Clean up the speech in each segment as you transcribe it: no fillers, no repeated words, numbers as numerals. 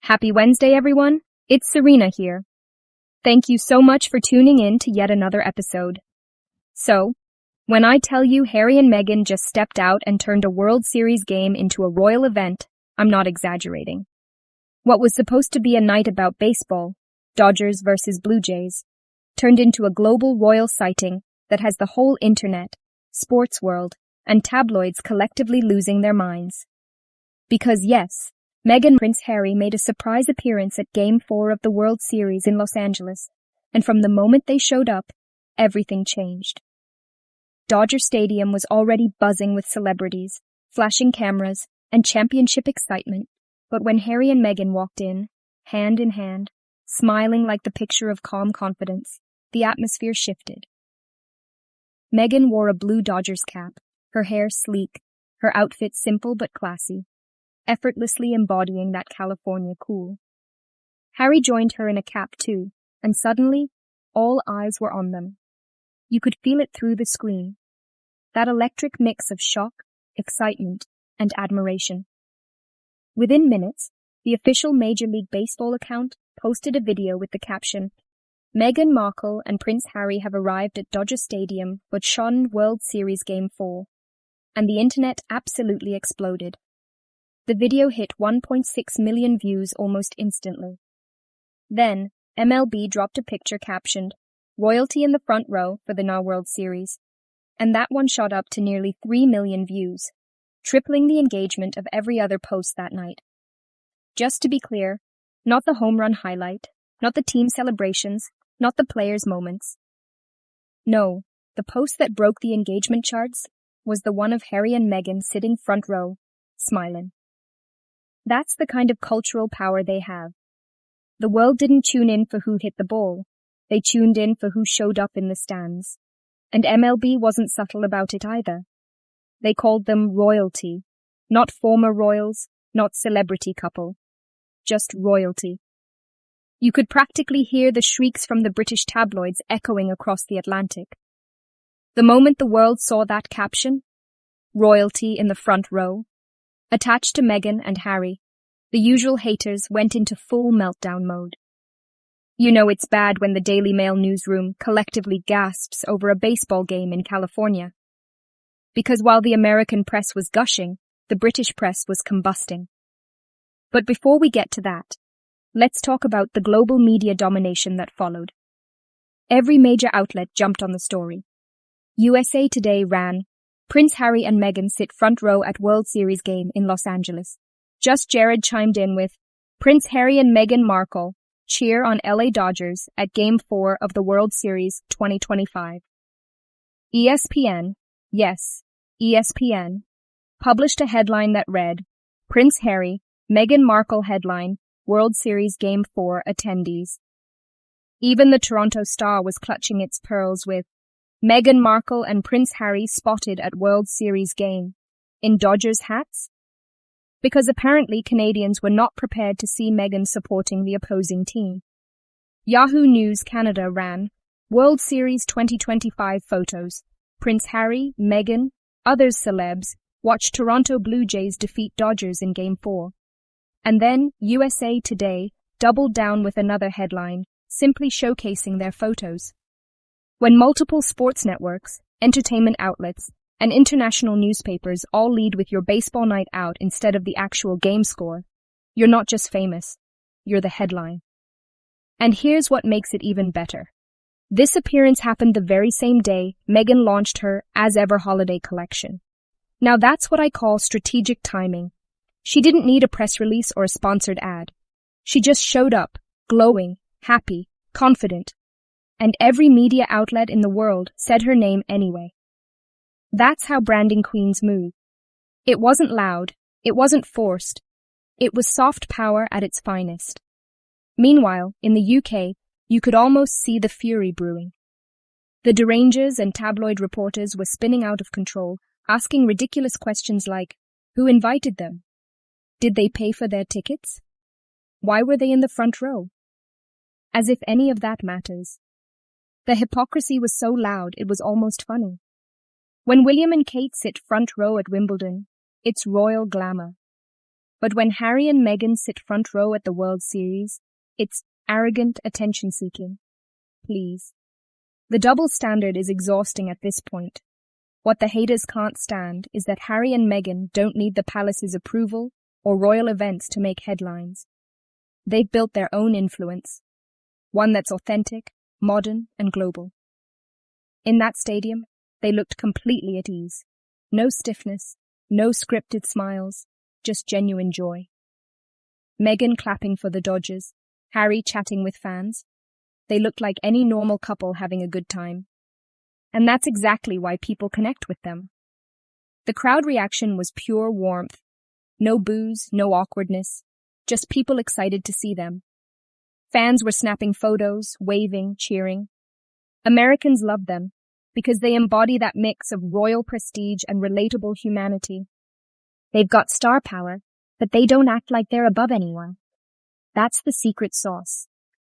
Happy Wednesday, everyone. It's Serena here. Thank you so much for tuning in to yet another episode. So, when I tell you Harry and Meghan just stepped out and turned a World Series game into a royal event, I'm not exaggerating. What was supposed to be a night about baseball, Dodgers versus Blue Jays, turned into a global royal sighting that has the whole internet, sports world, and tabloids collectively losing their minds. Because yes, Meghan and Prince Harry made a surprise appearance at Game 4 of the World Series in Los Angeles, and from the moment they showed up, everything changed. Dodger Stadium was already buzzing with celebrities, flashing cameras, and championship excitement, but when Harry and Meghan walked in, hand in hand, smiling like the picture of calm confidence, the atmosphere shifted. Meghan wore a blue Dodgers cap, her hair sleek, her outfit simple but classy, effortlessly embodying that California cool. Harry joined her in a cap too, and suddenly, all eyes were on them. You could feel it through the screen. That electric mix of shock, excitement, and admiration. Within minutes, the official Major League Baseball account posted a video with the caption, "Meghan Markle and Prince Harry have arrived at Dodger Stadium for Shon World Series Game 4. And the internet absolutely exploded. The video hit 1.6 million views almost instantly. Then, MLB dropped a picture captioned, "Royalty in the front row for the now World Series." And that one shot up to nearly 3 million views, tripling the engagement of every other post that night. Just to be clear, not the home run highlight, not the team celebrations, not the players' moments. No, the post that broke the engagement charts was the one of Harry and Meghan sitting front row, smiling. That's the kind of cultural power they have. The world didn't tune in for who hit the ball. They tuned in for who showed up in the stands. And MLB wasn't subtle about it either. They called them royalty. Not former royals, not celebrity couple. Just royalty. You could practically hear the shrieks from the British tabloids echoing across the Atlantic. The moment the world saw that caption, royalty in the front row, attached to Meghan and Harry, the usual haters went into full meltdown mode. You know it's bad when the Daily Mail newsroom collectively gasps over a baseball game in California. Because while the American press was gushing, the British press was combusting. But before we get to that, let's talk about the global media domination that followed. Every major outlet jumped on the story. USA Today ran, "Prince Harry and Meghan sit front row at World Series game in Los Angeles." Just Jared chimed in with, "Prince Harry and Meghan Markle cheer on LA Dodgers at Game 4 of the World Series 2025. ESPN, yes, ESPN, published a headline that read, "Prince Harry, Meghan Markle headline, World Series Game 4 attendees." Even the Toronto Star was clutching its pearls with, "Meghan Markle and Prince Harry spotted at World Series game. In Dodgers hats?" Because apparently Canadians were not prepared to see Meghan supporting the opposing team. Yahoo Canada ran, "World Series 2025 photos. Prince Harry, Meghan, others celebs watch Toronto Blue Jays defeat Dodgers in Game 4. And then USA Today doubled down with another headline, simply showcasing their photos. When multiple sports networks, entertainment outlets, and international newspapers all lead with your baseball night out instead of the actual game score, you're not just famous, you're the headline. And here's what makes it even better. This appearance happened the very same day Meghan launched her As Ever holiday collection. Now that's what I call strategic timing. She didn't need a press release or a sponsored ad. She just showed up, glowing, happy, confident. And every media outlet in the world said her name anyway. That's how branding queens move. It wasn't loud. It wasn't forced. It was soft power at its finest. Meanwhile, in the UK, you could almost see the fury brewing. The derangers and tabloid reporters were spinning out of control, asking ridiculous questions like, who invited them? Did they pay for their tickets? Why were they in the front row? As if any of that matters. The hypocrisy was so loud it was almost funny. When William and Kate sit front row at Wimbledon, it's royal glamour. But when Harry and Meghan sit front row at the World Series, it's arrogant attention-seeking. Please. The double standard is exhausting at this point. What the haters can't stand is that Harry and Meghan don't need the palace's approval or royal events to make headlines. They've built their own influence, one that's authentic, modern, and global. In that stadium, they looked completely at ease. No stiffness, no scripted smiles, just genuine joy. Meghan clapping for the Dodgers, Harry chatting with fans. They looked like any normal couple having a good time. And that's exactly why people connect with them. The crowd reaction was pure warmth. No boos, no awkwardness, just people excited to see them. Fans were snapping photos, waving, cheering. Americans love them because they embody that mix of royal prestige and relatable humanity. They've got star power, but they don't act like they're above anyone. That's the secret sauce.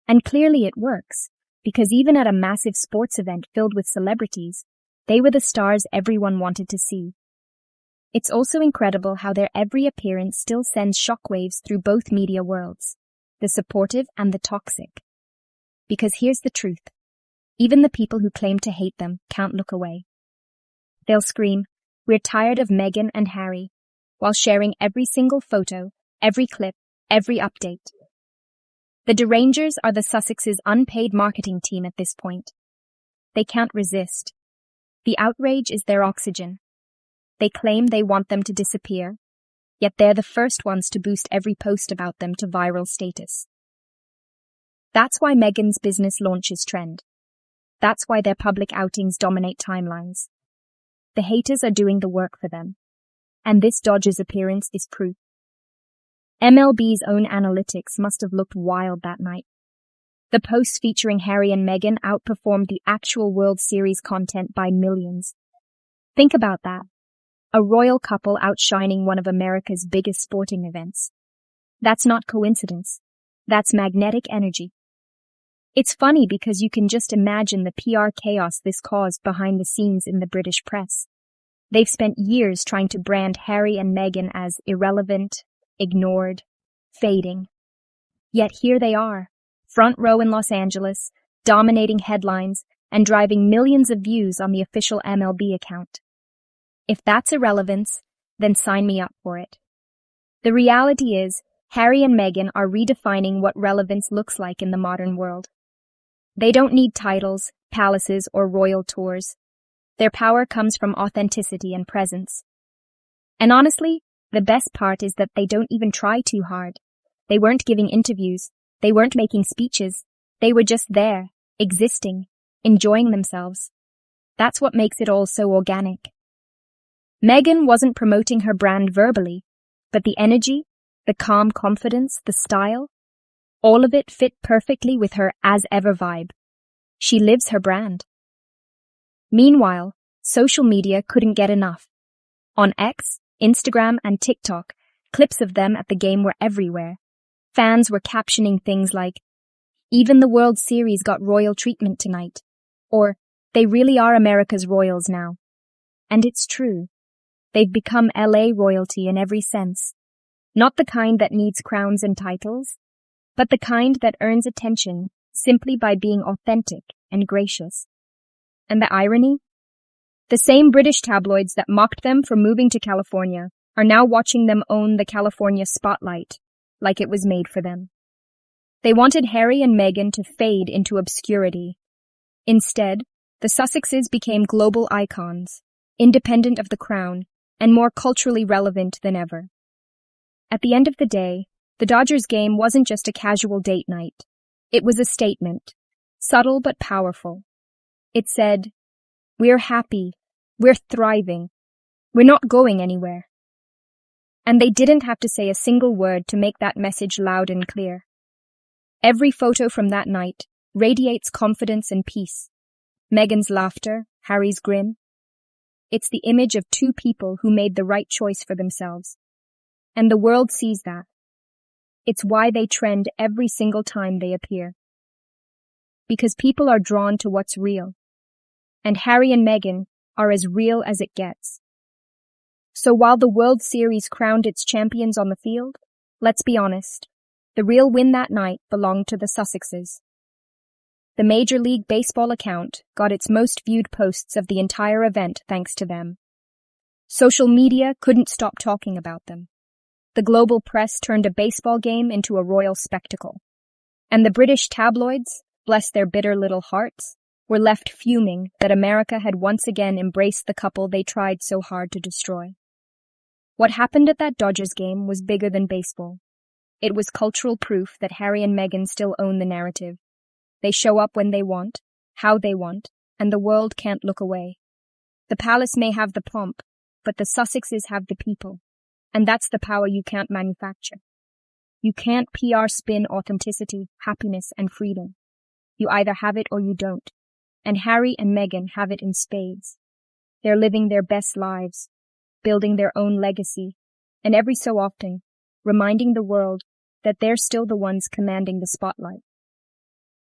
And clearly it works, because even at a massive sports event filled with celebrities, they were the stars everyone wanted to see. It's also incredible how their every appearance still sends shockwaves through both media worlds, the supportive and the toxic. Because here's the truth. Even the people who claim to hate them can't look away. They'll scream, "We're tired of Meghan and Harry," while sharing every single photo, every clip, every update. The Derangers are the Sussexes' unpaid marketing team at this point. They can't resist. The outrage is their oxygen. They claim they want them to disappear, yet they're the first ones to boost every post about them to viral status. That's why Meghan's business launches trend. That's why their public outings dominate timelines. The haters are doing the work for them. And this Dodgers appearance is proof. MLB's own analytics must have looked wild that night. The posts featuring Harry and Meghan outperformed the actual World Series content by millions. Think about that. A royal couple outshining one of America's biggest sporting events. That's not coincidence. That's magnetic energy. It's funny because you can just imagine the PR chaos this caused behind the scenes in the British press. They've spent years trying to brand Harry and Meghan as irrelevant, ignored, fading. Yet here they are, front row in Los Angeles, dominating headlines and driving millions of views on the official MLB account. If that's irrelevance, then sign me up for it. The reality is, Harry and Meghan are redefining what relevance looks like in the modern world. They don't need titles, palaces, or royal tours. Their power comes from authenticity and presence. And honestly, the best part is that they don't even try too hard. They weren't giving interviews. They weren't making speeches. They were just there, existing, enjoying themselves. That's what makes it all so organic. Meghan wasn't promoting her brand verbally, but the energy, the calm confidence, the style, all of it fit perfectly with her as-ever vibe. She lives her brand. Meanwhile, social media couldn't get enough. On X, Instagram, and TikTok, clips of them at the game were everywhere. Fans were captioning things like, "Even the World Series got royal treatment tonight," or "They really are America's royals now." And it's true. They've become LA royalty in every sense. Not the kind that needs crowns and titles, but the kind that earns attention simply by being authentic and gracious. And the irony? The same British tabloids that mocked them for moving to California are now watching them own the California spotlight like it was made for them. They wanted Harry and Meghan to fade into obscurity. Instead, the Sussexes became global icons, independent of the crown, and more culturally relevant than ever. At the end of the day, the Dodgers game wasn't just a casual date night. It was a statement, subtle but powerful. It said, "We're happy, we're thriving, we're not going anywhere." And they didn't have to say a single word to make that message loud and clear. Every photo from that night radiates confidence and peace. Meghan's laughter, Harry's grin. It's the image of two people who made the right choice for themselves. And the world sees that. It's why they trend every single time they appear. Because people are drawn to what's real. And Harry and Meghan are as real as it gets. So while the World Series crowned its champions on the field, let's be honest, the real win that night belonged to the Sussexes. The Major League Baseball account got its most viewed posts of the entire event thanks to them. Social media couldn't stop talking about them. The global press turned a baseball game into a royal spectacle. And the British tabloids, bless their bitter little hearts, were left fuming that America had once again embraced the couple they tried so hard to destroy. What happened at that Dodgers game was bigger than baseball. It was cultural proof that Harry and Meghan still own the narrative. They show up when they want, how they want, and the world can't look away. The palace may have the pomp, but the Sussexes have the people, and that's the power you can't manufacture. You can't PR spin authenticity, happiness, and freedom. You either have it or you don't, and Harry and Meghan have it in spades. They're living their best lives, building their own legacy, and every so often, reminding the world that they're still the ones commanding the spotlight.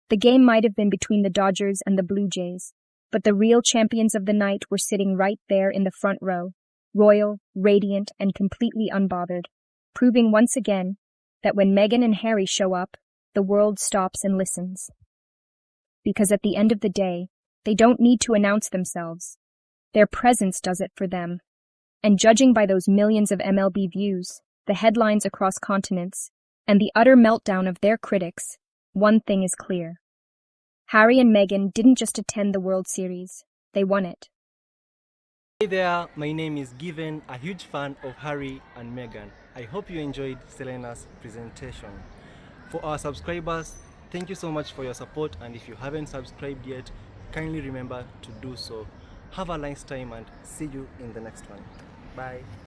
The game might have been between the Dodgers and the Blue Jays, but the real champions of the night were sitting right there in the front row, royal, radiant, and completely unbothered, proving once again that when Meghan and Harry show up, the world stops and listens. Because at the end of the day, they don't need to announce themselves. Their presence does it for them. And judging by those millions of MLB views, the headlines across continents, and the utter meltdown of their critics, one thing is clear. Harry and Meghan didn't just attend the World Series, they won it. Hey there, my name is Given, a huge fan of Harry and Meghan. I hope you enjoyed Selena's presentation. For our subscribers, thank you so much for your support, and if you haven't subscribed yet, kindly remember to do so. Have a nice time and see you in the next one. Bye.